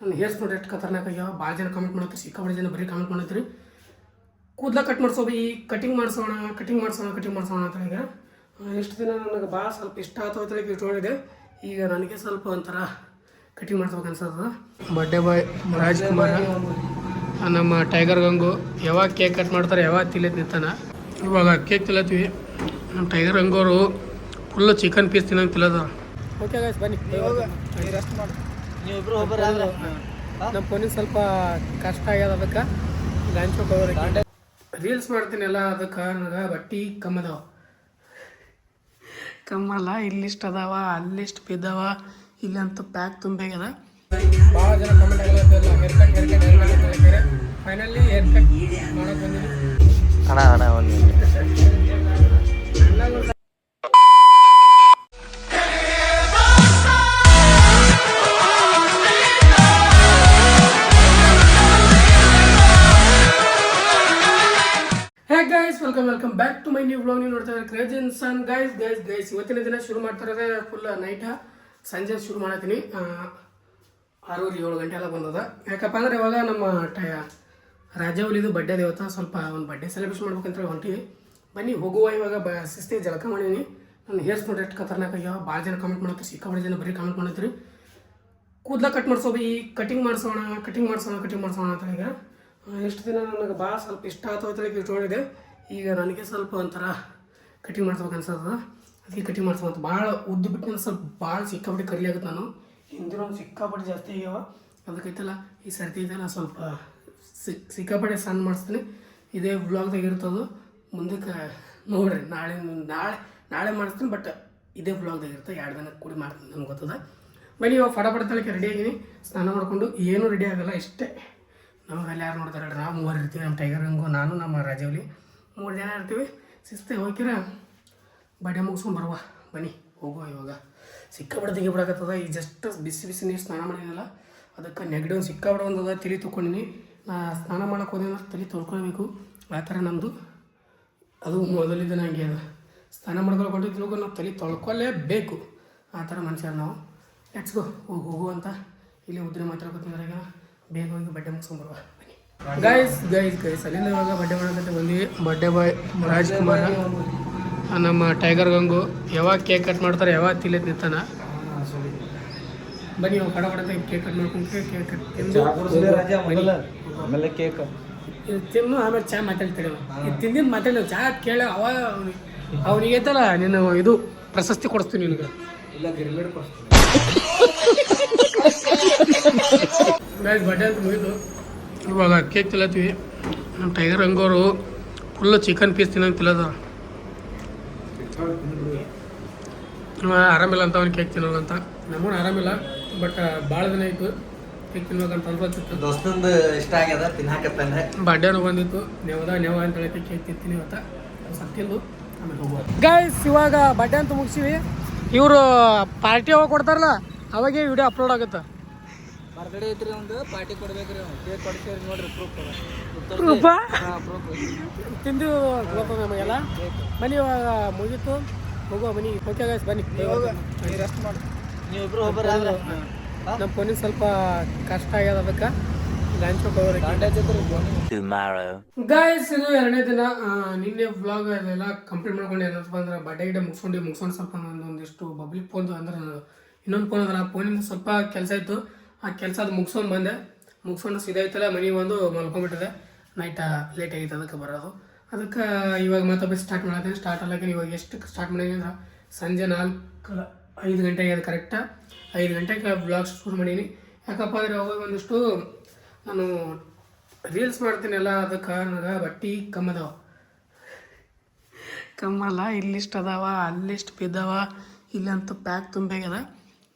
ನನ್ನ ಹೇರ್ಸ್ ನೋಡಿ ಎಷ್ಟು ಖತರ್ನಾಕ್ ಆಗ್ಯಾವ. ಭಾಳ ಜನ ಕಮೆಂಟ್ ಮಾಡತ್ತೀರಿ, ಸಿಕ್ಕಾಪಟ್ಟೆ ಜನ ಬರೀ ಕಮೆಂಟ್ ಮಾಡತ್ತೀರಿ ಕೂದಲ ಕಟ್ ಮಾಡಿಸೋದು, ಈ ಕಟಿಂಗ್ ಮಾಡಿಸೋಣ ಅಂತ ಈಗ ಎಷ್ಟು ದಿನ ನನಗೆ ಭಾಳ ಸ್ವಲ್ಪ ಇಷ್ಟ ಆತೋತ್ರ ಇಟ್ಕೊಂಡಿದ್ದೆ. ಈಗ ನನಗೆ ಸ್ವಲ್ಪ ಒಂಥರ ಕಟಿಂಗ್ ಮಾಡ್ಸ್ಬೇಕು ಅನ್ಸತ್ತದ. ಬರ್ಡೇ ಬಾಯ್ ರಾಜ್ಕುಮಾರ್, ನಮ್ಮ ಟೈಗರ್ ಗಂಗು ಯಾವಾಗ ಕೇಕ್ ಕಟ್ ಮಾಡ್ತಾರೆ, ಯಾವಾಗ ತಿಲ್ಲತ್ ನಿಂತಾನ. ಇವಾಗ ಕೇಕ್ ತಿಲ್ಲತ್ತೀವಿ. ನಮ್ಮ ಟೈಗರ್ ಗಂಗೋರು ಫುಲ್ಲು ಚಿಕನ್ ಪೀಸ್ ತಿನ್ನೋಂಗೆ ತಿಲ್ಲದ. ಓಕೆ ಗೈಸ್ ಬನ್ನಿ, ರೆಸ್ಟ್ ಮಾಡಿ ನೀವಿಬ್ರು ಒಬ್ಬರು ನಮ್ಮ ಫೋನಿಗೆ ಸ್ವಲ್ಪ ಕಷ್ಟ ಆಗ್ಯದ. ಅದಕ್ಕೆ ಗಾಂಚೋಕ್ ಹೋಗೋದಕ್ಕೆ ರೀಲ್ಸ್ ಮಾಡ್ತೀನಿ ಎಲ್ಲ. ಅದಕ್ಕೆ ನನಗೆ ಬಟ್ಟೆ ಕಮ್ಮಲ್ಲ, ಇಲ್ಲಿಷ್ಟು ಅದಾವ, ಅಲ್ಲಿಷ್ಟು ಬಿದ್ದಾವ, ಇಲ್ಲಂತೂ ಪ್ಯಾಕ್ ತುಂಬಿಗ್ಯದ. ಭಾಳ ಜನ ಕಮೆಂಟ್ ಆಗಲ್ಲ, hair cut finally hair cut ಮಾಡೋಕೆ ಬಂದಿನಿ. ಅಣ್ಣ welcome back to my new vlog. ನೀವು ನೋಡ್ತಾ ಇದ್ದಾರೆ ಕ್ರೇಜಿ ಇನ್ಸಾನ್. ಗೈಸ್ ಇವತ್ತಿನ ದಿನ ಶುರು ಮಾಡ್ತಾರದೆ ಫುಲ್ ನೈಟ, ಸಂಜೆ ಶುರು ಮಾಡತ್ತೀನಿ. 6-7 ಗಂಟೆ ಎಲ್ಲ ಬಂದದ. ಯಾಕಪ್ಪ ಅಂದ್ರೆ ಇವಾಗ ನಮ್ಮ ರಾಜವಲಿದು ಬಡ್ಡೆ ದೇವತ, ಸ್ವಲ್ಪ ಒಂದು ಬಡ್ಡೆ ಸೆಲೆಬ್ರೇಷನ್ ಮಾಡ್ಬೇಕಂತ ಹೊಂಟಿವಿ. ಬನ್ನಿ ಹೋಗುವ. ಇವಾಗ ಶಿಸ್ತಿಗೆ ಜಳಕ ಮಾಡೀನಿ. ನನ್ನ ಹೇರ್ಸ್ ನೋಡಿ ಎಷ್ಟು ಖತರ್ನಾಕ್ ಆಗ್ಯಾವ. ಭಾಳ ಜನ ಕಮೆಂಟ್ ಮಾಡತ್ತೀರಿ, ಸಿಕ್ಕಾಪಟ್ಟೆ ಜನ ಬರೀ ಕಮೆಂಟ್ ಮಾಡತ್ತೀರಿ ಕೂದಲ ಕಟ್ ಮಾಡಿಸೋದು, ಈ ಕಟಿಂಗ್ ಮಾಡಿಸೋಣ ಅಂತ ಈಗ ಎಷ್ಟು ದಿನ ನನಗೆ ಭಾಳ ಸ್ವಲ್ಪ ಇಷ್ಟ ಆತೋತ್ರ ಇಟ್ಕೊಂಡಿದ್ದೆ. ಈಗ ನನಗೆ ಸ್ವಲ್ಪ ಒಂಥರ ಕಟಿಂಗ್ ಮಾಡ್ಸ್ಬೇಕು ಅನ್ಸತ್ತದ. ಅದಕ್ಕೆ ಕಟಿಂಗ್ ಮಾಡ್ಸ್ಬೇಕಂತ. ಭಾಳ ಉದ್ದು ಬಿಟ್ಟು ಸ್ವಲ್ಪ ಭಾಳ ಸಿಕ್ಕಾಪಟ್ಟೆ ಕರ್ಲಿ ಆಗುತ್ತೆ. ನಾನು ಹಿಂದಿನ ಸಿಕ್ಕಾಪಟ್ಟೆ ಜಾಸ್ತಿ ಆಗ್ಯಾವ. ಅದಕ್ಕೈತಲ್ಲ ಈ ಸರ್ತಿ ಐತಲ್ಲ ಸ್ವಲ್ಪ ಸಿಕ್ಕಾಪಟ್ಟೆ ಸಣ್ಣ ಮಾಡಿಸ್ತೀನಿ. ಇದೇ ವ್ಲಾಗ್ದಾಗ ಇರ್ತದೆ. ಮುಂದಕ್ಕೆ ನೋಡ್ರಿ, ನಾಳೆ ಮಾಡಿಸ್ತೀನಿ. ಬಟ್ ಇದೇ ವ್ಲಾಗ್ದಾಗ ಇರ್ತದೆ. 2 ದಿನ ಕೂಡಿ ಮಾಡ್ತೀನಿ, ನಮ್ಗೆ ಗೊತ್ತದ. ಬನ್ನಿ ಇವಾಗ ಫಟಾಫಟಕ್ಕೆ ರೆಡಿ ಆಗಿನಿ. ಸ್ನಾನ ಮಾಡಿಕೊಂಡು ಏನೂ ರೆಡಿ ಆಗಲ್ಲ, ಇಷ್ಟೇ. ನಮಗೆ ಅಲ್ಲಿ ಯಾರು ನೋಡ್ತಾರೆ ಹೇಳ್ರಿ, ನಾವು 3 ಇರ್ತೀವಿ. ನಮ್ಮ ಟೈಗರ್ ಗಂಗು, ನಾನು, ನಮ್ಮ ರಾಜವಲಿ 3 ಜನ ಇರ್ತೀವಿ. ಶಿಸ್ತೆ ಹೋಗಿರ ಬಡ್ಡೆ ಮುಗಿಸ್ಕೊಂಡು ಬರುವ. ಬನ್ನಿ ಹೋಗುವ. ಇವಾಗ ಸಿಕ್ಕಾಬಿಡ ತೆಗಿಬಿಡಕತ್ತದ. ಈಗ ಜಸ್ಟ್ ಬಿಸಿ ನೀರು ಸ್ನಾನ ಮಾಡಿನಲ್ಲ, ಅದಕ್ಕೆ ನೆಗಡಿ ಸಿಕ್ಕಾಬಿಡ ಒಂದದ. ತಲೆ ತೊಗೊಂಡಿನಿ. ನಾ ಸ್ನಾನ ಮಾಡೋಕೆ ಹೋದ ತಲೆ ತೊಳ್ಕೊಳ್ಬೇಕು. ಆ ಥರ ನಮ್ಮದು ಅದು ಮೊದಲಿದ್ದ ಹಂಗೆ ಅದ. ಸ್ನಾನ ಮಾಡ್ಕೊಂಡು ಹೊಂಟಿದ್ಲು ನಾವು ತಲೆ ತೊಳ್ಕೊಳ್ಳೇಬೇಕು. ಆ ಥರ ಮನುಷ್ಯರು ನಾವು. ಲೆಟ್ಸ್ ಗೋ, ಹೋಗು ಅಂತ ಇಲ್ಲಿ ಉದ್ರೆ ಮಾತಾಡ್ಕೊತಿದ್ರೆ. ಈಗ ಬೇಗ ಹೋಗಿ ಬಡ್ಡೆ ಮುಗಿಸ್ಕೊಂಡು ಬರುವ. ಗೈಸ್ ಅಲ್ಲಿಂದ ಇವಾಗ ಬಡ್ಡೆ ಮಾಡೋದಂತ ಬಂದ್ವಿ. ಬರ್ಡೇ ಬಾಯ್ ರಾಜ್ಕುಮಾರ್, ನಮ್ಮ ಟೈಗರ್ ಗಂಗು ಯಾವಾಗ ಕೇಕ್ ಕಟ್ ಮಾಡ್ತಾರೆ, ಯಾವಾಗ ತಿಲ್ಲತ್ ನಿಂತಾನ. ಬನ್ನಿ ಇವಾಗ ಕಡಬಡತ ಕೇಕ್ ಕಟ್ ಮಾಡ್ಕೊಂಡು ಕೇಕ್ ಕಟ್ ತಿಂದು ಆಮೇಲೆ ಕೇಕ್ ತಿನ್ನು, ಆಮೇಲೆ ಚಾ ಮಾತಾಡ್ತೀವಿ. ಇದು ತಿಂದಿದ್ದು ಮಾತಾಡಿ ಚಾ ಕೇಳ. ಅವಾಗ ಅವನಿಗೆ ಐತಲ್ಲ ನೀನು ಇದು ಪ್ರಶಸ್ತಿ ಕೊಡಿಸ್ತೀನಿ ನಿನಗೆ. ಇಲ್ಲ ಗಿರ್ಮಿಡ್ ಕೊಡಿಸ್ತೀನಿ. ಗೈಸ್ ಬಡ್ಡೆ ಅಂತ ಮುಗಿದು ಇವಾಗ ಕೇಕ್ ತಿಲ್ಲತ್ತೀವಿ. ನಮ್ಮ ಟೈಗರ್ ಗಂಗೋರು ಫುಲ್ಲು ಚಿಕನ್ ಪೀಸ್ ತಿನ್ನೋಂಗೆ ತಿಲ್ಲದ. ಆರಾಮಿಲ್ಲ ಅಂತ ಅವ್ನು ಕೇಕ್ ತಿನ್ನೋಲ್ಲ ಅಂತ. ನಮ್ಮನ್ನು ಆರಾಮಿಲ್ಲ, ಬಟ್ ಭಾಳ ದಿನ ಆಯಿತು ಕೇಕ್ ತಿನ್ಬೇಕಂತ ಅನ್ಕೋತಿತ್ತು. ದೋಸ್ತಂದು ಇಷ್ಟ ಆಗ್ಯದ, ತಿನ್ನಾಕತ್ತಾನೆ. ಬಡ್ಡೆನೂ ಬಂದಿತ್ತು. ನೆವ ಅಂತ ಹೇಳಿ ಕೇಕ್ ತಿಂತೀನಿ ಇವತ್ತ. ಸ್ವಲ್ಪ ತಿಂದು ಆಮೇಲೆ ಹೋಗುವ. ಗೈಸ್ ಇವಾಗ ಬಡ್ಡೆ ಅಂತ ಮುಗಿಸಿವಿ. ಇವರು ಪಾರ್ಟಿ ಯಾವಾಗ ಕೊಡ್ತಾರಲ್ಲ ಅವಾಗೇ ವಿಡಿಯೋ ಅಪ್ಲೋಡ್ ಆಗುತ್ತೆ. ಬರ್ತ್ಡೇ ಐತ್ರಿ, ಒಂದು ಪಾರ್ಟಿ ಕೊಡ್ಬೇಕ್ರಿ. ಕೇಕ್ ಕೊಡ್ತೀವಿ ನೋಡ್ರಿ, ತಿಂದು ನಮಗೆಲ್ಲ. ಬನ್ನಿ ಇವಾಗ ಮುಗೀತು, ಹೋಗುವ ಮನಿ. ಓಕೆ ಗೈಸ್ ಬನ್ನಿ, ರೆಸ್ಟ್ ಮಾಡಿ ನೀವಿಬ್ರು ಒಬ್ಬರು. ನಮ್ಮ ಫೋನಿಗೆ ಸ್ವಲ್ಪ ಕಷ್ಟ ಆಗ್ಯದ. ಅದಕ್ಕೆ ಗಾಂಚೋಕ್ ಹೋಗೋದಕ್ಕೆ. ಗೈಸ್ ಇದು 2ನೇ ದಿನ. ನಿನ್ನೆ ವ್ಲಾಗ್ ಅದೆಲ್ಲ ಕಂಪ್ಲೀಟ್ ಮಾಡ್ಕೊಂಡು ಏನಪ್ಪ ಅಂದ್ರೆ ಬಡ್ಡೆ ಮುಗಿಸ್ಕೊಂಡು ಸ್ವಲ್ಪ ಒಂದಿಷ್ಟು ಪಬ್ಲಿಕ್ ಫೋನ್ ಅಂದ್ರೆ ಇನ್ನೊಂದು ಫೋನ್ ಅಂದ್ರೆ ಆ ಫೋನಿಂದ ಸ್ವಲ್ಪ ಕೆಲಸ ಇತ್ತು. ಆ ಕೆಲಸ ಅದು ಮುಗಿಸ್ಕೊಂಡು ಸೀದಾಯ್ತಲ್ಲ ಮನೆಗೆ ಬಂದು ಮಲ್ಕೊಂಡ್ಬಿಟ್ಟಿದೆ. ನೈಟ್ ಲೇಟ್ ಆಗಿತ್ತು ಅದಕ್ಕೆ ಬರೋದು. ಅದಕ್ಕೆ ಇವಾಗ ಮತ್ತೆ ಸ್ಟಾರ್ಟ್ ಮಾಡತ್ತೀನಿ. ಸ್ಟಾರ್ಟ್ ಅಲ್ಲಾಗ ಇವಾಗ ಎಷ್ಟು ಸ್ಟಾರ್ಟ್ ಮಾಡೀನಿ ಅಂದ್ರೆ ಸಂಜೆ 5 ಗಂಟೆಗೆ ಅದು ಕರೆಕ್ಟ 5 ಗಂಟೆಗೆ ವ್ಲಾಗ್ ಶುರು ಮಾಡೀನಿ. ಯಾಕಪ್ಪ ಅಂದರೆ ಅವಾಗ ಒಂದಿಷ್ಟು ನಾನು ರೀಲ್ಸ್ ಮಾಡ್ತೀನಿ ಎಲ್ಲ. ಅದಕ್ಕೆ ನನಗೆ ಬಟ್ಟೆ ಕಮ್ಮಲ್ಲ, ಇಲ್ಲಿಷ್ಟು ಅದಾವ, ಅಲ್ಲಿಷ್ಟು ಬಿದ್ದಾವ, ಇಲ್ಲಂತೂ ಪ್ಯಾಕ್ ತುಂಬಿಗ್ಯದ.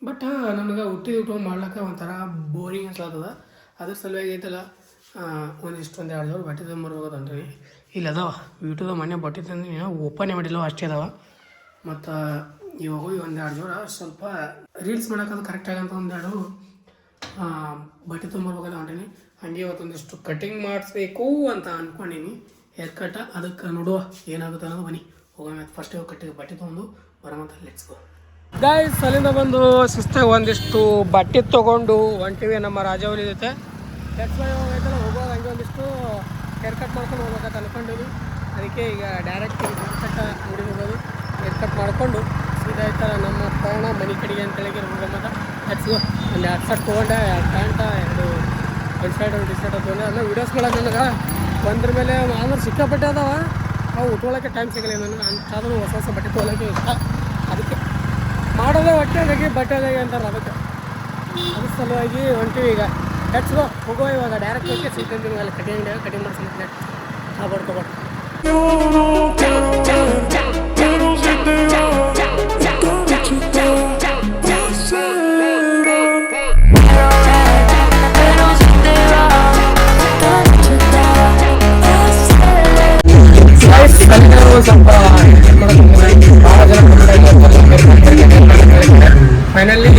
ಬಟ್ ನನಗೆ ಹುಟ್ಟಿದ ಮಾಡ್ಲಿಕ್ಕೆ ಒಂಥರ ಬೋರಿಂಗ್ ಅನ್ಸತ್ತದ. ಅದ್ರ ಸಲುವಾಗಿ ಐತಲ್ಲ ಒಂದೆರಡು ಜೋರು ಬಟ್ಟೆ ತೊಗೊಂಬರ್ಬೋದು ಅಂತೀವಿ. ಇಲ್ಲಿ ಅದಾವ ಯೂಟ್ಯೂಬ್ದಾಗ ಮನೆ ಬಟ್ಟೆ ತಂದು ಏನೋ ಓಪನೇ ಮಾಡಿಲ್ಲ, ಅಷ್ಟೇ ಅದಾವ. ಮತ್ತು ಇವಾಗ ಹೋಗಿ 1-2 ಜೋರ ಸ್ವಲ್ಪ ರೀಲ್ಸ್ ಮಾಡೋಕ್ಕದು ಕರೆಕ್ಟಾಗಂತ 1-2 ಬಟ್ಟೆ ತೊಗೊಂಬರ್ಬೇಕಲ್ಲ ಹೊಂಟೀನಿ. ಹಾಗೆ ಇವತ್ತೊಂದಿಷ್ಟು ಕಟಿಂಗ್ ಮಾಡಿಸ್ಬೇಕು ಅಂತ ಅಂದ್ಕೊಂಡೀನಿ, ಹೇರ್ ಕಟ್ಟ. ಅದಕ್ಕೆ ನೋಡುವ ಏನಾಗುತ್ತೆ ಅನ್ನೋದು. ಬನ್ನಿ ಹೋಗೋಣ. ಫಸ್ಟ್ ಬಟ್ಟೆ ತೊಗೊಂಡು ಬರೋಮಂತ ಲೆಟ್ಸ್ ಗೋ. ಗಾಯ್ಸ್ ಅಲ್ಲಿಂದ ಬಂದು ಶಿಸ್ತಾಗಿ ಒಂದಿಷ್ಟು ಬಟ್ಟೆ ತೊಗೊಂಡು ಹೊಂಟಿವಿ ನಮ್ಮ ರಾಜವಲಿ ಜೊತೆ. ಹೋಗುವಾಗ ಹಂಗೆ ಒಂದಿಷ್ಟು ಹೇರ್ ಕಟ್ ಮಾಡ್ಕೊಂಡು ಹೋಗ್ಬೇಕಂತ ಅನ್ಕೊಂಡಿವಿ. ಅದಕ್ಕೆ ಈಗ ಡೈರೆಕ್ಟ್ ಹೇರ್ ಕಟ್ ಅಂಗಡಿಗೆ ಹೋಗೋದು. ಹೇರ್ ಕಟ್ ಮಾಡಿಕೊಂಡು ಸೀದಾ ಈ ಥರ ನಮ್ಮ ಪ್ರಯಾಣ ಮನೆ ಕಡೆಗೆ ಅಂತೇಳಿ ಹೋಗೋದ. ಒಂದು 2 ಶರ್ಟ್ ತೊಗೊಂಡೆ, 2 ಪ್ಯಾಂಟ, 2 ಒಂದು ಶರ್ಟ್, 1 ಟಿ ಶರ್ಟ್ ತೊಗೊಂಡೆ. ಅದನ್ನ ವೀಡಿಯೋಸ್ಗಳಾಗ ನನಗೆ ಒಂದ್ರ ಮೇಲೆ ಆದ್ರೆ ಸಿಕ್ಕಾಪಟ್ಟೆ ಅದಾವ. ಅವು ಉಟ್ಕೊಳ್ಳೋಕ್ಕೆ ಟೈಮ್ ಸಿಗಲ್ಲ ನನಗೆ. ಅಂತಾದರೂ ಹೊಸ ಬಟ್ಟೆ ತೊಗೊಳಕ್ಕೆ ಇಷ್ಟ. ಅದಕ್ಕೆ ಮಾಡೋದೇ ಹೊಟ್ಟೆಗಾಗಿ ಬಟ್ಟೆಗಾಗಿ ಅಂತಾರೆ. ಅದಕ್ಕೆ ಅದ್ರ ಸಲುವಾಗಿ ಹೊಂಟಿವಿ. ಈಗ ಹೆಚ್ಗೋ ಹೋಗೋ ಇವಾಗ ಡೈರೆಕ್ಟ್ ಹೋಗಿ ಸಿಗ್ತೀನಿ ಅಲ್ಲಿ ಕಟಿಂಗ್ ಮಾಡ್ಸೋಣ. ತೊಗೊಟ್ಟು ಸ್ವಲ್ಪ ಫೈನಲಿ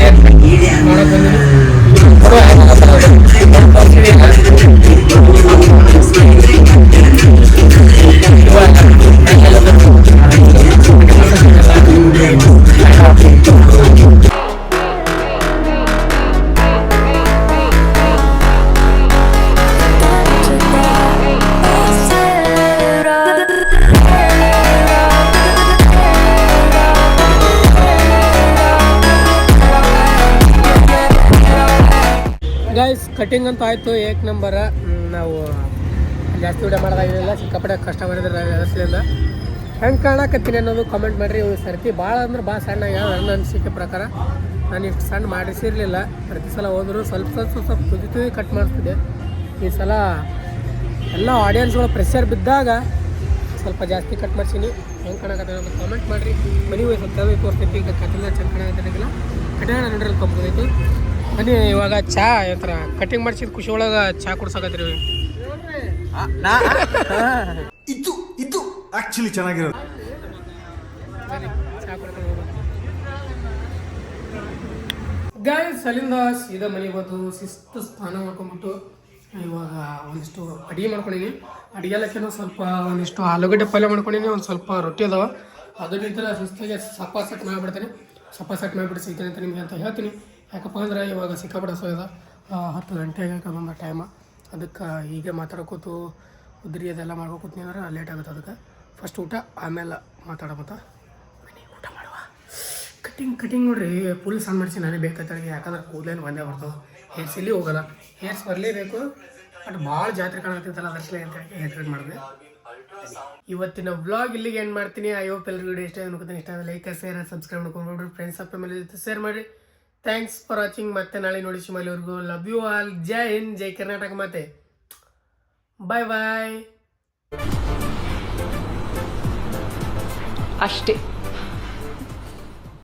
ಮಾಡೋಕೆ ಬಂದಿನಿ. ಗೈಸ್ ಕಟಿಂಗ್ ಅಂತ ಆಯಿತು, 1 ನಂಬರ. ನಾವು ಜಾಸ್ತಿ ವಿಡಿಯೋ ಮಾಡೋದಾಗಿರಲಿಲ್ಲ, ಸಿಕ್ಕಾಪಟ್ಟೆ ಕಷ್ಟ ಮಾಡಿದ್ರೆ ಅದರಿಂದ ಹೆಂಗೆ ಕಾಣಕತ್ತೀನಿ ಅನ್ನೋದು ಕಾಮೆಂಟ್ ಮಾಡಿರಿ. ಇವು ಸರ್ತಿ ಭಾಳ ಅಂದ್ರೆ ಭಾಳ ಸಣ್ಣ ಆಗ್ಯಾವ. ನನ್ನ ಅನಿಸಿಕೆ ಪ್ರಕಾರ ನಾನು ಇಷ್ಟು ಸಣ್ಣ ಮಾಡಿಸಿರಲಿಲ್ಲ. ಪ್ರತಿ ಸಲ ಹೋದರೂ ಸ್ವಲ್ಪ ತುದಿ ಕಟ್ ಮಾಡಿಸ್ತಿದ್ದೆ. ಈ ಸಲ ಎಲ್ಲ ಆಡಿಯನ್ಸ್ಗಳು ಪ್ರೆಷರ್ ಬಿದ್ದಾಗ ಸ್ವಲ್ಪ ಜಾಸ್ತಿ ಕಟ್ ಮಾಡ್ಸೀನಿ. ಹೆಂಗೆ ಕಾಣಕತ್ತೀನಿ ಅನ್ನೋದು ಕಾಮೆಂಟ್ ಮಾಡಿರಿ. ಮನೆ ಸ್ವಲ್ಪ ತೋರಿಸ್ತೈತಿ. ಈಗ ಕಟ್ಟಿಂದ ಚೆಂದ ಕಾಣಕತ್ತಿಲ್ಲ, ಕಟಿಂಗ್ ನೋಡ್ರಿ ತೊಗೊಬೋದೈತಿ. ಬನ್ನಿ ಇವಾಗ ಚಾ ಒಂಥರ ಕಟಿಂಗ್ ಮಾಡಿಸಿದ ಖುಷಿ ಒಳಗೆ ಚಾ ಕುಡ್ಸಕತ್ತೀರಿ. ಇದು ಆಕ್ಚುಲಿ ಚೆನ್ನಾಗಿರೋದು. ಚಾ ಕುಡ್ಕೊಂಡು ಹೋಗೋದು. ಗಾಯ್ಸ್ ಅಲ್ಲಿಂದ ಸೀದಾ ಮನೆಗೆ ಬಂದು ಶಿಸ್ತು ಸ್ನಾನ ಮಾಡ್ಕೊಂಡ್ಬಿಟ್ಟು ಇವಾಗ ಒಂದಿಷ್ಟು ಅಡುಗೆ ಮಾಡ್ಕೊಂಡಿನಿ. ಅಡುಗೆಲ್ಲಕ್ಕೇನೋ ಸ್ವಲ್ಪ ಒಂದಿಷ್ಟು ಆಲೂಗಡ್ಡೆ ಪಲ್ಯ ಮಾಡ್ಕೊಂಡಿನಿ. ಒಂದು ಸ್ವಲ್ಪ ರೊಟ್ಟಿ ಅದಾವ. ಅದರಿಂದ ಶಿಸ್ತಾಗಿ ಸಪ್ಪ ಸೆಟ್ ಮಾಡಿಬಿಡ್ತೀನಿ. ಮಾಡಿಬಿಟ್ಟು ಸಿಗ್ತೀನಿ ಅಂತ ನಿಮಗೆ ಅಂತ ಹೇಳ್ತೀನಿ. ಯಾಕಪ್ಪ ಅಂದ್ರೆ ಇವಾಗ ಸಿಕ್ಕಾಪಟ್ಟೆ ಸೋಯದ 10 ಗಂಟೆಗೆ ಬಂದ ಟೈಮ. ಅದಕ್ಕೆ ಹೀಗೆ ಮಾತಾಡ್ಕೋತು ಉದ್ರಿ ಅದೆಲ್ಲ ಮಾಡ್ಕೋತೀನಿ ಅಂದ್ರೆ ಲೇಟ್ ಆಗುತ್ತೆ. ಅದಕ್ಕೆ ಫಸ್ಟ್ ಊಟ, ಆಮೇಲೆ ಮಾತಾಡೋಮತ್ತ. ಬನ್ನಿ ಊಟ ಮಾಡುವ. ಕಟಿಂಗ್ ನೋಡ್ರಿ ಫುಲ್ ಸಣ್ಣ ಮಾಡಿಸಿ ನಾನೇ ಬೇಕಾಗ್ತದೆ. ಯಾಕಂದ್ರೆ ಕೂದಲೇನು ಒಂದೇ ಬರ್ತವೆ. ಹೇರ್ಸ್ ಇಲ್ಲಿ ಹೋಗೋಲ್ಲ, ಹೇರ್ಸ್ ಬರಲೇಬೇಕು. ಬಟ್ ಭಾಳ ಜಾತ್ರೆ ಕಾಣತ್ತಿತ್ತಲ್ಲ ಅದಕ್ಕೆ ಅಂತ ಹೇರ್ ಕಟ್ ಮಾಡಿದೆ. ಇವತ್ತಿನ ವ್ಲಾಗ್ ಇಲ್ಲಿಗೆ ಏನು ಮಾಡ್ತೀನಿ. ಐ ಹೋಪ್ ಎಲ್ಲರಿಗೂ ವಿಡಿಯೋ ಇಷ್ಟ ಅನ್ಕೋತೀನಿ. ಇಷ್ಟ ಆದರೆ ಲೈಕ್, ಶೇರ್, ಸಬ್ಸ್ಕ್ರೈಬ್ ಮಾಡ್ಕೊಂಡ್ಬಿಡ್ರಿ. ಫ್ರೆಂಡ್ಸ್ ಅಪ್ಪ ಮೇಲೆ ಜೊತೆ ಶೇರ್ ಮಾಡಿರಿ. Thanks for watching. ಮತ್ತೆ ನಾಳೆ ನೋಡಿ ಶಿಮಲಿವರೆಗೂ ಲವ್ ಯು ಆಲ್. ಜೈ ಹಿಂದ್, ಜೈ ಕರ್ನಾಟಕ. ಮತ್ತೆ ಬಾಯ್ ಬಾಯ್. ಅಷ್ಟೇ.